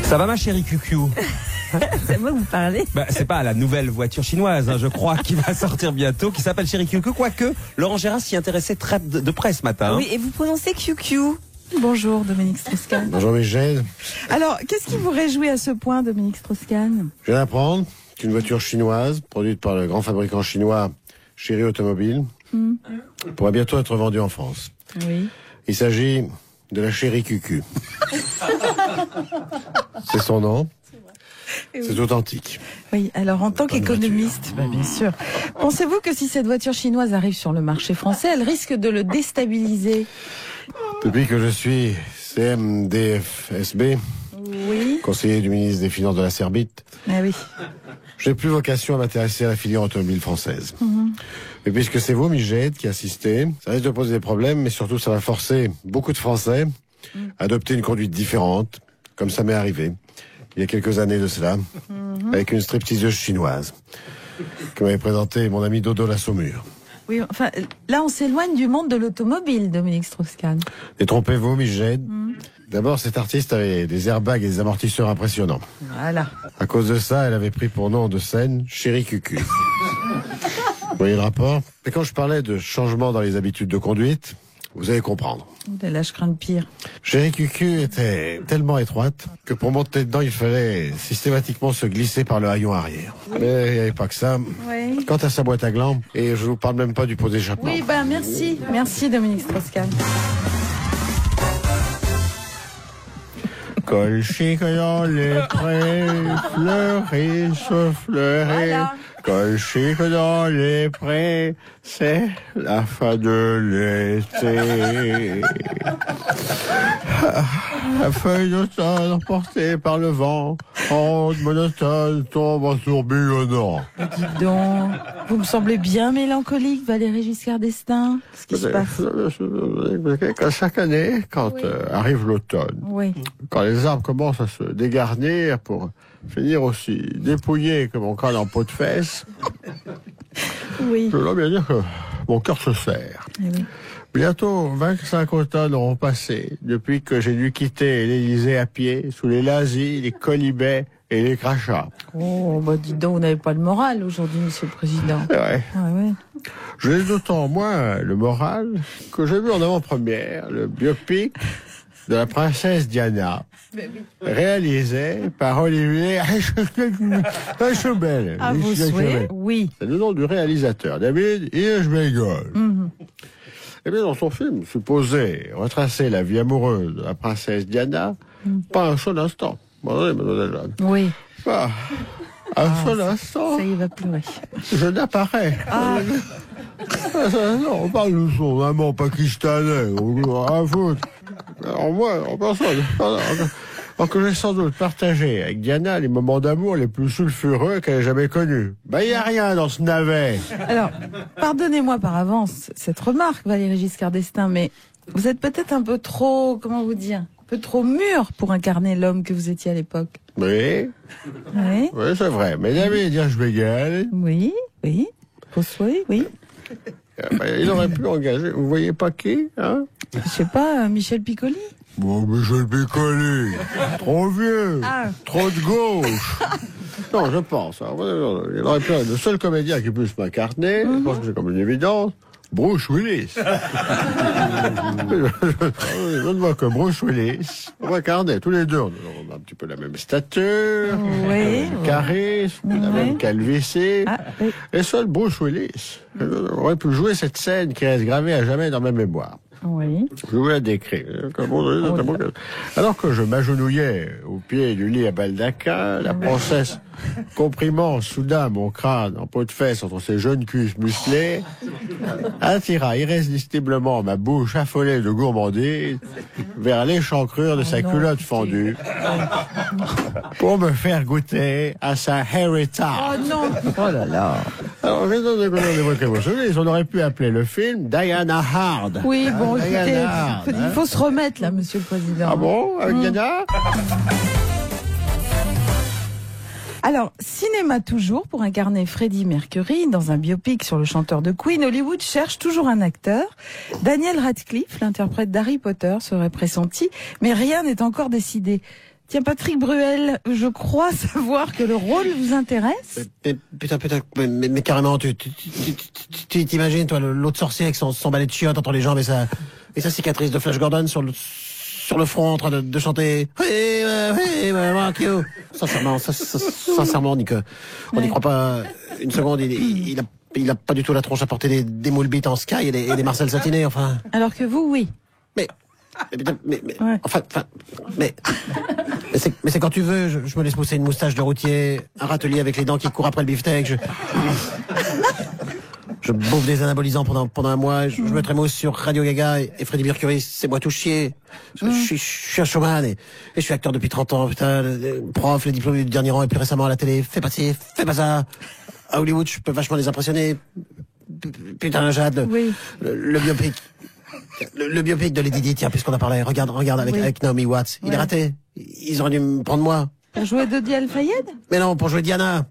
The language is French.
Ça va ma chérie Cucu? C'est moi que vous parlez. C'est pas la nouvelle voiture chinoise, je crois, qui va sortir bientôt, qui s'appelle Chérie Cucu. Quoique, Laurent Gérard s'y intéressait très de près ce matin. Oui, et vous prononcez QQ. Bonjour Dominique Strauss-Kahn. Bonjour Michel. Alors, qu'est-ce qui vous réjouit à ce point, Dominique Strauss-Kahn? Je viens d'apprendre qu'une voiture chinoise, produite par le grand fabricant chinois Chery Automobile, pourra bientôt être vendue en France. Oui. Il s'agit de la Chérie Cucu. C'est son nom. C'est authentique. Oui, alors en tant qu'économiste, bien sûr, pensez-vous que si cette voiture chinoise arrive sur le marché français, elle risque de le déstabiliser? Depuis que je suis CMDFSB, Oui. conseiller du ministre des Finances de la Serbite, Ah oui. j'ai plus vocation à m'intéresser à la filière automobile française. Mais puisque c'est vous, Michel, qui assistez, ça risque de poser des problèmes, mais surtout ça va forcer beaucoup de Français à adopter une conduite différente, comme ça m'est arrivé il y a quelques années de cela, avec une stripteaseuse chinoise que m'avait présenté mon ami Dodo la Saumure. Oui, enfin, là on s'éloigne du monde de l'automobile, Dominique Strauss-Kahn. Détrompez-vous, Michel. D'abord, cet artiste avait des airbags et des amortisseurs impressionnants. Voilà. À cause de ça, elle avait pris pour nom de scène Chérie Cucu. Vous voyez le rapport? Et quand je parlais de changement dans les habitudes de conduite, vous allez comprendre. Là, je crains le pire. Chérie Cucu était tellement étroite que pour monter dedans, il fallait systématiquement se glisser par le haillon arrière. Mais il n'y avait pas que ça. Oui. Quant à sa boîte à glands, et je vous parle même pas du pot d'échappement. Oui, merci. Merci, Dominique Strauss-Kahn. Colchique dans les prés, fleurissent, fleurit. Voilà. Colchique dans les prés, c'est la fin de l'été. La feuille d'automne emportée par le vent, onde monotone tombe en tourbillonnant. Dites donc, vous me semblez bien mélancolique, Valéry Giscard d'Estaing. Qu'est-ce qui se passe? Chaque année, quand arrive l'automne, Oui. quand les arbres commencent à se dégarnir pour finir aussi dépouillés que mon crâne en peau de fesse, Oui. je dois bien dire que mon cœur se serre. Eh oui. Bientôt 25 automnes auront passé depuis que j'ai dû quitter l'Élysée à pied sous les lazis, les colibets et les crachats. Oh, dites donc, vous n'avez pas le moral aujourd'hui, Monsieur le Président. C'est vrai. Ah ouais. Je l'ai d'autant moins le moral que j'ai vu en avant-première le biopic de la princesse Diana, réalisé par Olivier Hirschfeld. À vos souhaits, oui. C'est le nom du réalisateur, David Hirschfeld. Eh bien, dans son film, supposé retracer la vie amoureuse de la princesse Diana, pas un seul instant. Mademoiselle Jeanne. Oui. Pas un seul instant. Ça y va pleurer. Je n'apparais. Non, on parle de son amant pakistanais. On a à foutre. Alors moi, en personne. Alors que j'ai sans doute partagé avec Diana les moments d'amour les plus sulfureux qu'elle ait jamais connus. Il n'y a rien dans ce navet. Alors, pardonnez-moi par avance cette remarque, Valéry Giscard d'Estaing, mais vous êtes peut-être un peu trop, comment vous dire, un peu trop mûr pour incarner l'homme que vous étiez à l'époque. Oui, Oui. oui, c'est vrai. Mais David Hirschfeld, Oui, oui. Vos souhaits, oui. il aurait pu engager, vous voyez pas qui, hein? Je sais pas, Michel Piccoli. Bon, Michel Piccoli, trop vieux, trop de gauche. Non, je pense. Hein, il aurait pu être le seul comédien qui puisse m'incarner, je pense que c'est comme une évidence, Bruce Willis. Je ne vois que Bruce Willis. On m'incarnait tous les deux. On a un petit peu la même stature, Oui. le même charisme, la même calvitie. Oui. Et seul Bruce Willis aurait pu jouer cette scène qui reste gravée à jamais dans ma mémoire. Oui. Je vous la décris. Alors que je m'agenouillais au pied du lit à baldaquin, la princesse, comprimant soudain mon crâne en peau de fesse entre ses jeunes cuisses musclées, attira irrésistiblement ma bouche affolée de gourmandise vers l'échancrure de sa culotte fendue pour me faire goûter à sa heritage. Oh non. Oh là là. Alors, on aurait pu appeler le film Diana Hard. Oui, bon, écoutez, Diana Hard, il faut se remettre là, Monsieur le Président. Ah bon, avec Diana? Alors, cinéma toujours, pour incarner Freddie Mercury dans un biopic sur le chanteur de Queen, Hollywood cherche toujours un acteur. Daniel Radcliffe, l'interprète d'Harry Potter, serait pressenti, mais rien n'est encore décidé. Tiens, Patrick Bruel, je crois savoir que le rôle vous intéresse. Putain, mais carrément, tu t'imagines, toi, l'autre sorcier avec son balai de chiottes entre les jambes et sa cicatrice de Flash Gordon sur le front en train de chanter. Sincèrement, Nick, on n'y croit pas une seconde. Il a pas du tout la tronche à porter des moules bites en sky et des Marcel satinés, enfin. Alors que vous, oui. Mais Ouais. c'est quand tu veux, je me laisse pousser une moustache de routier, un râtelier avec les dents qui courent après le beefsteak, je bouffe des anabolisants pendant un mois, je me trémousse sur Radio Gaga et Freddie Mercury, c'est moi tout chier. Je suis un showman et je suis acteur depuis 30 ans, putain, prof, les diplômés du dernier rang et plus récemment à la télé, fais pas ci, fais pas ça. À Hollywood, je peux vachement les impressionner. Putain, Jade, Oui. le biopic. Le biopic de Lady Di, tiens, puisqu'on a parlé, regarde avec Naomi Watts. Il est raté. Ils auraient dû me prendre moi. Pour jouer Dodi Al-Fayed? Mais non, pour jouer Diana.